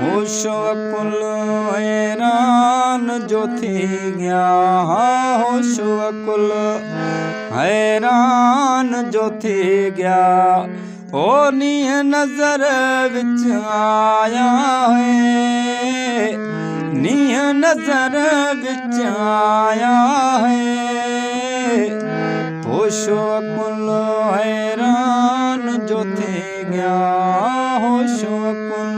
होशो अकुल हैरान जो थी गया, होशो अकुल हैरान जो थी गया। ओ नीह नजर विच आया है, नीह नजर विच आया है। होशो अकुल हैरान जो थी गया, होशो अकुल।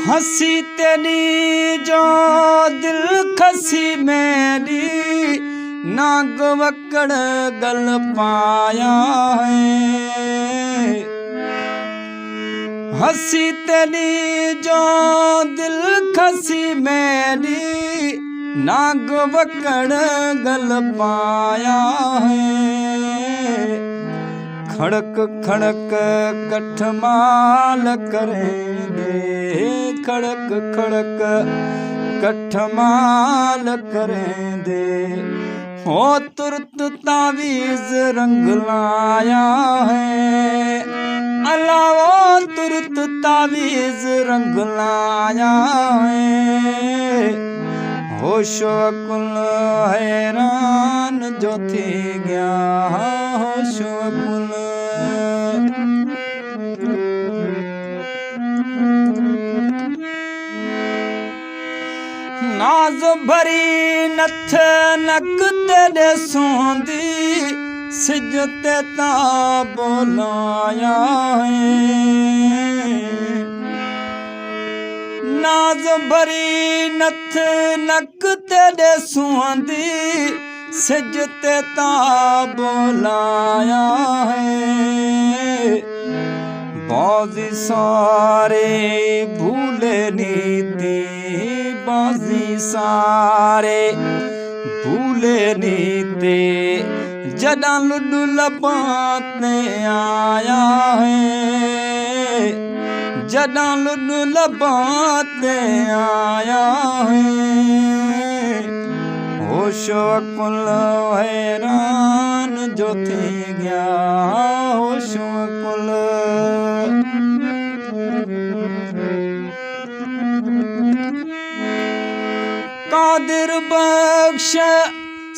हंसी तेरी जो दिल खसी मेरी, नाग वकड़ गल पाया है। हंसी तेरी जो दिल खसी मेरी, नाग वकड़ गल पाया है। खड़क खड़क कठमाल करेंगे, खड़क खड़क कठमाल करेंगे। हो तुरत तावीज रंग लाया है, अलावो तुरत तावीज रंग लाया है। होशो अकुल हैरान जो थी गया, होशो अकुल। नाज भरी नथ नक तेरे सोंदी, सिज ते ता बोलाया है। नाज भरी नथ नक तेरे सोंदी, सिज ते ता बोलाया है। बाजी सारे भूले नीति, बाजी सारे भूले नीते। जदा लुडू लबाते आया है, जदा लुडू लबाते आया है। होशो अकुल हैरान जो थी गया, होशो अकुल। कादिर बख्श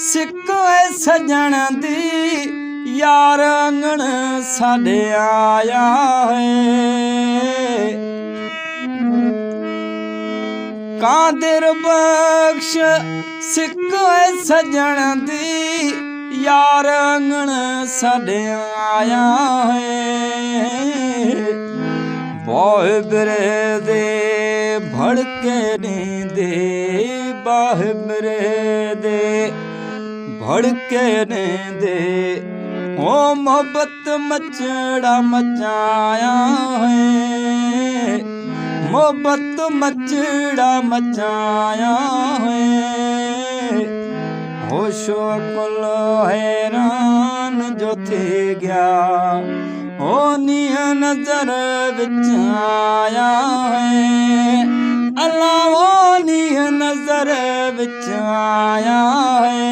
सिक सजन दी, यार अंगण साडे आया है। कादिर बख्श सिक सजन दी, यार अंगण साडे आया है। बाहिबरे दे भड़के नी दे, बाहिबरे दे भड़के ने दे। ओ मोहब्बत मचड़ा मचाया है, मोहब्बत मचड़ा मचाया है। होशो अकुल हैरान जो थी गया, ओ नीह नजर विच आया है, अलावो नीह नजर विच आया है।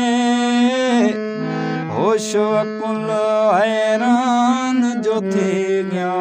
होशो अकुल हैरान जो थी गया।